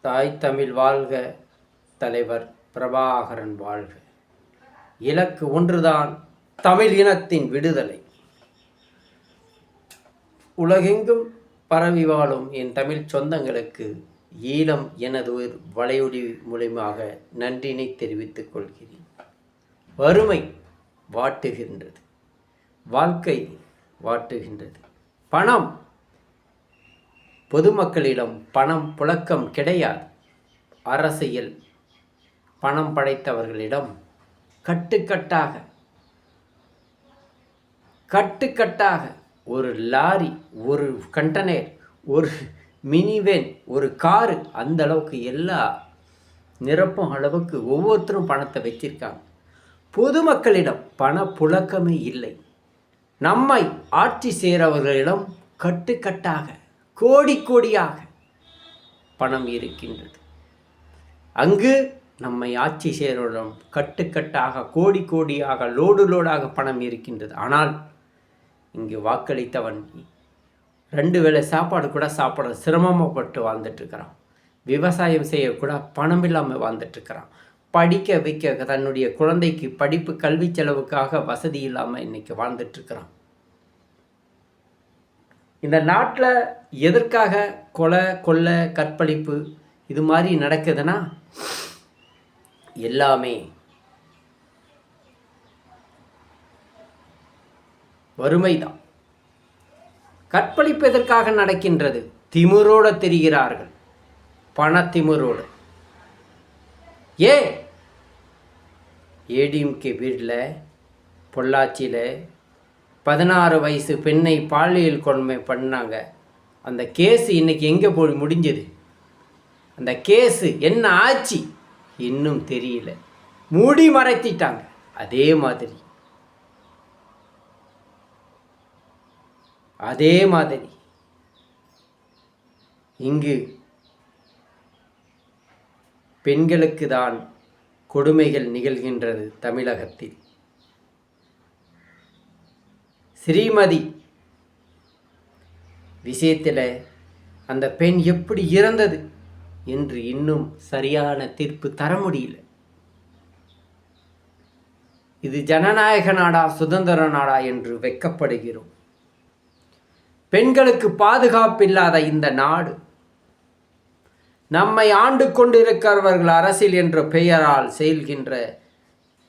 தாய் தமிழ் வாழ்க, தலைவர் பிரபாகரன் வாழ்க. இலக்கு ஒன்றுதான், தமிழ் இனத்தின் விடுதலை. உலகெங்கும் பரவி வாழும் என் தமிழ் சொந்தங்களுக்கு ஈழம் எனது ஒரு வலையொலி மூலமாக நன்றினை தெரிவித்துக் கொள்கிறேன். வறுமை வாட்டுகின்றது, வாழ்க்கை வாட்டுகின்றது. பணம், பொதுமக்களிடம் பணம் புழக்கம் கிடையாது. அரசியல் பணம் படைத்தவர்களிடம் கட்டுக்கட்டாக ஒரு லாரி, ஒரு கண்டெய்னர், ஒரு மினிவேன், ஒரு காரு, அந்த அளவுக்கு எல்லா நிரப்பும் அளவுக்கு ஒவ்வொருத்தரும் பணத்தை வச்சிருக்காங்க. பொதுமக்களிடம் பண புழக்கமே இல்லை. நம்மை ஆட்சி செய்கிறவர்களிடம் கட்டுக்கட்டாக கோடியாக பணம் இருக்கின்றது. அங்கு நம்மை ஆட்சி செய்கிறவரிடம் கட்டுக்கட்டாக கோடியாக லோடாக பணம் இருக்கின்றது. ஆனால் இங்கு வாக்களித்தவன் 2 வேளை சாப்பாடு கூட சாப்பிட சிரமப்பட்டு வாழ்ந்துட்டுருக்கிறான். விவசாயம் செய்யக்கூட பணம் இல்லாமல் வாழ்ந்துட்டுருக்கிறான். படிக்க வைக்க தன்னுடைய குழந்தைக்கு படிப்பு கல்வி செலவுக்காக வசதி இல்லாமல் இன்றைக்கி வாழ்ந்துட்டுருக்கிறான். இந்த நாட்டில் எதற்காக கொலை கற்பழிப்பு இது மாதிரி நடக்குதுன்னா எல்லாமே வறுமைதான். கற்பழிப்பு எதற்காக நடக்கின்றது? திமிரோடு தெரிகிறார்கள், பணத்திமிரோடு. ஏடிஎம்கே வீட்டில் பொள்ளாச்சியில் 16 வயசு பெண்ணை பாலியல் கொடுமை பண்ணாங்க. அந்த கேஸு இன்றைக்கி எங்கே போய் முடிஞ்சது? அந்த கேஸு என்ன ஆச்சு இன்னும் தெரியல, மூடி மறைத்திட்டாங்க. அதே மாதிரி இங்கு பெண்களுக்கு தான் கொடுமைகள் நிகழ்கின்றது. தமிழகத்தில் ஸ்ரீமதி விஷயத்தில் அந்த பெண் எப்படி இறந்தது என்று இன்னும் சரியான தீர்ப்பு தர முடியல. இது ஜனநாயக நாடா, சுதந்திர நாடா என்று வெட்கப்படுகிறோம். பெண்களுக்கு பாதுகாப்பு இல்லாத இந்த நாடு, நம்மை ஆண்டு கொண்டிருக்கிறவர்கள் அரசியல் என்ற பெயரால் செய்கின்ற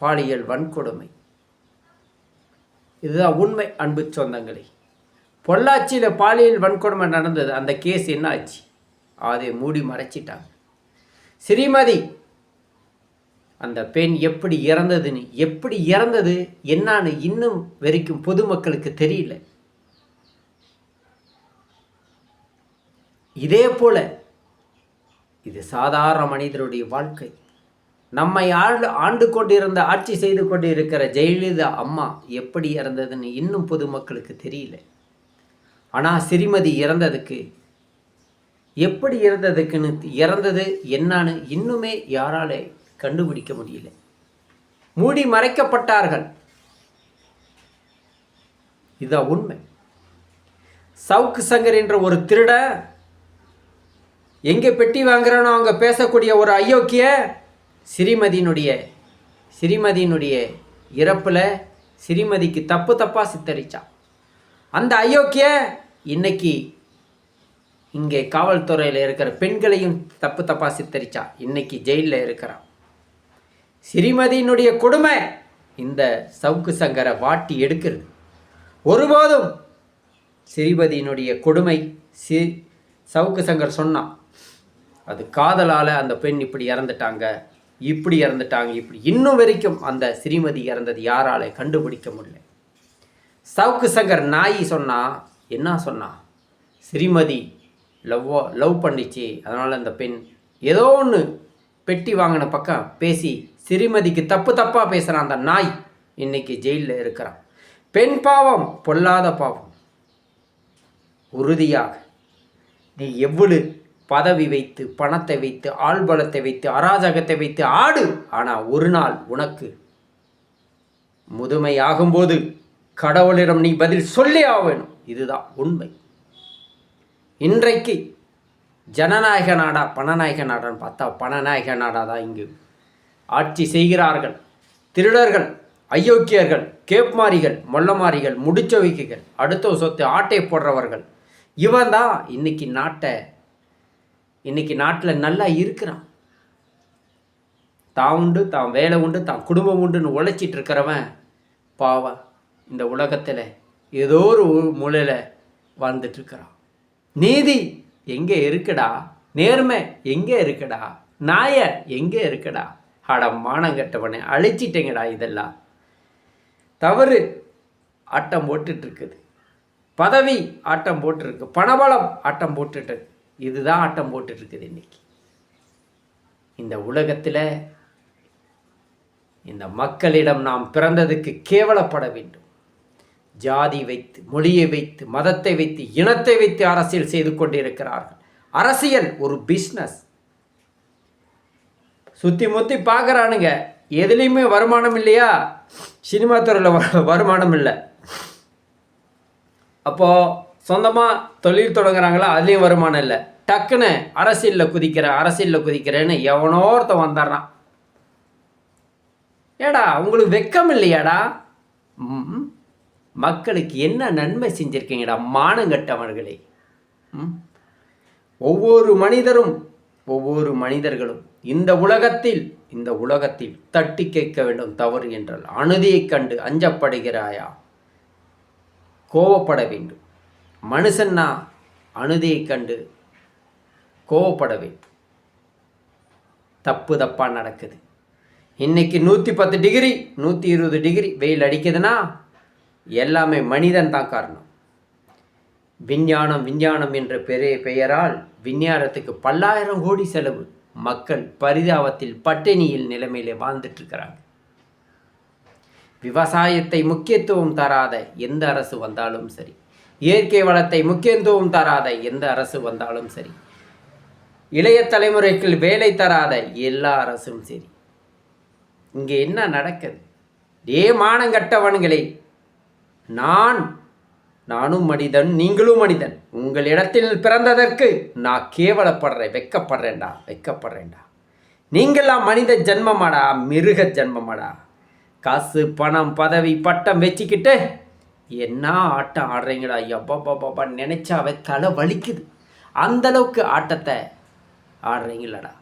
பாலியல் வன்கொடுமை, இதுதான் உண்மை. அன்பு சொந்தங்களே, பொள்ளாச்சியில் பாலியல் வன்கொடுமை நடந்தது. அந்த கேஸ் என்ன ஆச்சு? அதை மூடி மறைச்சிட்டாங்க. ஸ்ரீமதி அந்த பெண் எப்படி இறந்தது என்னான்னு இன்னும் வரைக்கும் பொதுமக்களுக்கு தெரியல. இதே போல இது சாதாரண மனிதருடைய வாழ்க்கை. நம்மை ஆண்டு கொண்டிருந்த, ஆட்சி செய்து கொண்டு இருக்கிற ஜெயலலிதா அம்மா எப்படி இறந்ததுன்னு இன்னும் பொதுமக்களுக்கு தெரியல. ஆனால் ஸ்ரீமதி இறந்ததுக்கு, எப்படி இறந்தது என்னான்னு இன்னுமே யாராலே கண்டுபிடிக்க முடியல. மூடி மறைக்கப்பட்டார்கள். இதுதான் உண்மை. சவுக்கு சங்கர் என்ற ஒரு திருட எங்கே பெட்டி வாங்குறானோ அங்கே பேசக்கூடிய ஒரு அயோக்கிய ஸ்ரீமதியினுடைய இறப்பில் ஸ்ரீமதிக்கு தப்பாக சித்தரிச்சான். அந்த அயோக்கிய இன்னைக்கு இங்கே காவல்துறையில் இருக்கிற பெண்களையும் தப்பாக சித்தரிச்சா. இன்னைக்கு ஜெயிலில் இருக்கிறான். ஸ்ரீமதியினுடைய கொடுமை இந்த சவுக்கு சங்கரை வாட்டி எடுக்கிறது. ஒருபோதும் ஸ்ரீமதியினுடைய கொடுமை சவுக்கு சங்கர் சொன்னான், அது காதலால் அந்த பெண் இப்படி இறந்துட்டாங்க, இப்படி இன்னும் வரைக்கும் அந்த ஸ்ரீமதி இறந்தது யாரால கண்டுபிடிக்க முடியல. சவுக்கு சங்கர் நாயி என்ன சொன்னா, ஸ்ரீமதி லவ் பண்ணிச்சு, அதனால் அந்த பெண் ஏதோ ஒன்று பெட்டி வாங்கின பக்கம் பேசி ஸ்ரீமதிக்கு தப்பாக பேசுகிறான். அந்த நாய் இன்னைக்கு ஜெயிலில் இருக்கிறான். பெண் பாவம், பொல்லாத பாவம். உறுதியாக நீ எவ்வளவு பதவி வைத்து, பணத்தை வைத்து, ஆள்பலத்தை வைத்து, அராஜகத்தை வைத்து ஆடு. ஆனால் ஒரு நாள் உனக்கு முதுமையாகும்போது கடவுளிடம் நீ பதில் சொல்லி ஆகணும். இதுதான் உண்மை. இன்றைக்கு ஜனநாயக நாடா பணநாயக நாடான்னு பார்த்தா பணநாயக நாடாக தான் இங்கு ஆட்சி செய்கிறார்கள். திருடர்கள், அயோக்கியர்கள், கேப்மாரிகள், மொல்லமாரிகள், முடிச்சவைக்குகள், அடுத்த சொத்து ஆட்டை போடுறவர்கள், இவன் தான் இன்னைக்கு நாட்டில் நல்லா இருக்கிறான். தான் உண்டு, தான் வேலை உண்டு, தான் குடும்பம் உண்டுன்னு உழைச்சிட்டு இருக்கிறவன் பாவம் இந்த உலகத்தில் ஏதோ ஒரு மூலையில் வாழ்ந்துட்டுருக்கிறான். நீதி எங்கே இருக்குடா? நேர்மை எங்கே இருக்குடா? நாய எங்கே இருக்குடா? மானங்கட்டவனை அழிச்சிட்டேங்கடா. இதெல்லாம் தவறு ஆட்டம் போட்டுட்ருக்குது. பதவி ஆட்டம் போட்டுருக்கு, பணபலம் ஆட்டம் போட்டுட்டு, இதுதான் ஆட்டம் போட்டுட்ருக்குது இன்னைக்கு இந்த உலகத்தில். இந்த மக்களிடம் நாம் பிறந்ததுக்கு கேவலப்பட வேண்டும். ஜாதி வைத்து, மொழியை வைத்து, மதத்தை வைத்து, இனத்தை வைத்து அரசியல் செய்து கொண்டிருக்கிறார்கள். அரசியல் ஒரு பிஸ்னஸ். சுற்றி முற்றி பார்க்குறானுங்க. எதுலேயுமே வருமானம் இல்லையா? சினிமா துறையில் வருமானம் இல்லை. அப்போது சொந்தமாக தொழில் தொடங்குறாங்களா? அதுலேயும் வருமானம் இல்லை. டக்குன்னு அரசியலில் குதிக்கிறேன்னு எவனோ ஒருத்தன் வந்துடுறான். ஏடா உங்களுக்கு வெக்கம் இல்லையாடா? மக்களுக்கு என்ன நன்மை செஞ்சுருக்கீங்கடா மானங்கட்டவர்களே? ஒவ்வொரு மனிதர்களும் இந்த உலகத்தில் தட்டி கேட்க வேண்டும். தவறு என்றால் அநீதியை கண்டு அஞ்சப்படுகிறாயா? கோவப்பட வேண்டும். மனுஷன்னா அநீதியை கண்டு கோவப்பட வேண்டும். தப்பாக நடக்குது. இன்னைக்கு 110 டிகிரி 120 டிகிரி வெயில் அடிக்குதுன்னா எல்லாமே மனிதன் தான் காரணம். விஞ்ஞானம் என்ற பெயரால் விஞ்ஞானத்துக்கு பல்லாயிரம் கோடி செலவு. மக்கள் பரிதாபத்தில் பட்டினியில் நிலைமையிலே வாழ்ந்துட்டு இருக்கிறாங்க. விவசாயத்தை முக்கியத்துவம் தராத எந்த அரசு வந்தாலும் சரி, இயற்கை வளத்தை முக்கியத்துவம் தராத எந்த அரசு வந்தாலும் சரி, இளைய தலைமுறைக்கு வேலை தராத எல்லா அரசும் சரி, இங்கே என்ன நடக்குது? மானங்கட்டவன்களே, நானும் மனிதன், நீங்களும் மனிதன். உங்களிடத்தில் பிறந்ததற்கு நான் கேவலப்படுறேன், வெக்கப்படுறேன்டா. நீங்களாம் மனித ஜென்மமாடா, மிருக ஜென்மமாடா. காசு, பணம், பதவி, பட்டம் வச்சுக்கிட்டு என்ன ஆட்டம் ஆடுறீங்களா? எப்பா நினைச்சாவே தலை வலிக்குது. அந்தளவுக்கு ஆட்டத்தை ஆடுறீங்களடா.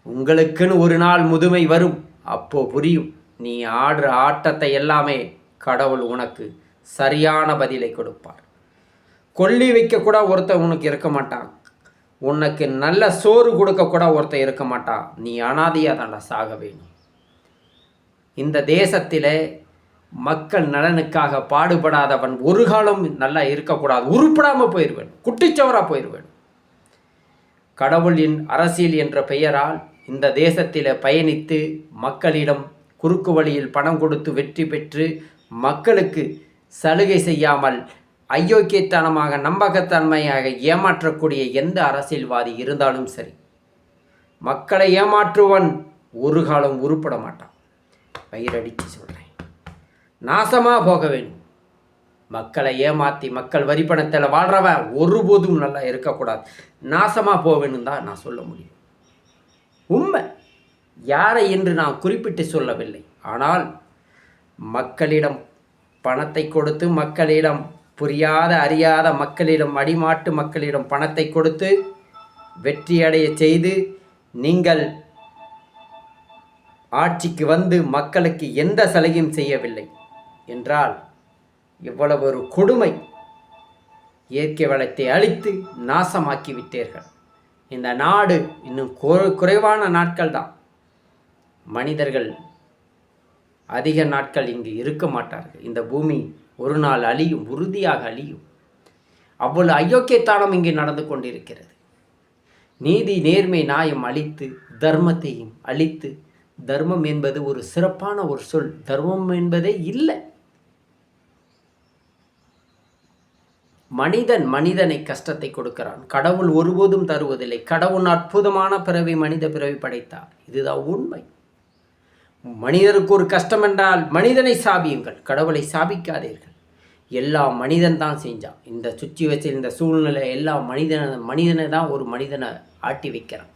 உங்களுக்குன்னு ஒரு நாள் முதுமை வரும். அப்போ புரியும். நீ ஆடுற ஆட்டத்தை எல்லாமே கடவுள் உனக்கு சரியான பதிலை கொடுப்பார். கொல்லி வைக்கக்கூட ஒருத்தன் உனக்கு இருக்க மாட்டான். உனக்கு நல்ல சோறு கொடுக்கக்கூட ஒருத்தன் இருக்க மாட்டான். நீ அனாதையாக தாண்டா சாக வேணும். இந்த தேசத்தில் மக்கள் நலனுக்காக பாடுபடாதவன் ஒரு காலம் நல்லா இருக்கக்கூடாது. உருப்படாமல் போயிடுவேன், குட்டிச்சவராக போயிடுவேன். கடவுளின் அரசியல் என்ற பெயரால் இந்த தேசத்தில் பயணித்து மக்களிடம் குறுக்கு வழியில் பணம் கொடுத்து வெற்றி பெற்று மக்களுக்கு சலுகை செய்யாமல் அயோக்கியத்தனமாக நம்பகத்தன்மையாக ஏமாற்றக்கூடிய எந்த அரசியல்வாதி இருந்தாலும் சரி, மக்களை ஏமாற்றுவன் ஒரு காலம் உருப்பட மாட்டான். பயிரடிச்சு சொல்கிறேன், நாசமாக போக வேண்டும். மக்களை ஏமாற்றி மக்கள் வரிப்பணத்தில் வாழ்கிறவன் ஒருபோதும் நல்லா இருக்கக்கூடாது, நாசமாக போவேன்னு தான் நான் சொல்ல முடியும். உண்மை. யாரை என்று நான் குறிப்பிட்டு சொல்லவில்லை. ஆனால் மக்களிடம் பணத்தை கொடுத்து, மக்களிடம் புரியாத அறியாத மக்களிடம், அடிமாட்டு மக்களிடம் பணத்தை கொடுத்து வெற்றியடைய செய்து நீங்கள் ஆட்சிக்கு வந்து மக்களுக்கு எந்த சலுகையும் செய்யவில்லை என்றால் இவ்வளவு ஒரு கொடுமை. இயற்கை வளத்தை அழித்து நாசமாக்கி விட்டீர்கள். இந்த நாடு இன்னும் குறைவான நாட்கள் தான். மனிதர்கள் அதிக நாட்கள் இங்கு இருக்க மாட்டார்கள். இந்த பூமி ஒரு நாள் அழியும், உறுதியாக அழியும். அவ்வளவு அயோக்கியத்தனம் இங்கே நடந்து கொண்டிருக்கிறது. நீதி, நேர்மை, நியாயம் அழித்து தர்மத்தையும் அழித்து, தர்மம் என்பது ஒரு சிறப்பான ஒரு சொல். தர்மம் என்பதே இல்லை. மனிதனை கஷ்டத்தை கொடுக்கிறான். கடவுள் ஒருபோதும் தருவதில்லை. கடவுள் அற்புதமான பிறவி, மனித பிறவி படைத்தார். இதுதான் உண்மை. மனிதருக்கு ஒரு கஷ்டம் என்றால் மனிதனை சாபியுங்கள், கடவுளை சாபிக்காதீர்கள். எல்லா மனிதன் தான் செஞ்சான். இந்த சுச்சுவேஷன், இந்த சூழ்நிலை எல்லா மனிதனை தான் ஒரு மனிதனை ஆட்டி வைக்கிறான்.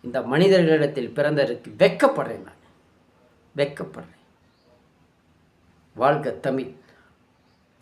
இந்த மனிதர்களிடத்தில் பிறந்ததற்கு வெட்கப்படுறேன், நான் வெட்கப்படுறேன். வாழ்க தமிழ்.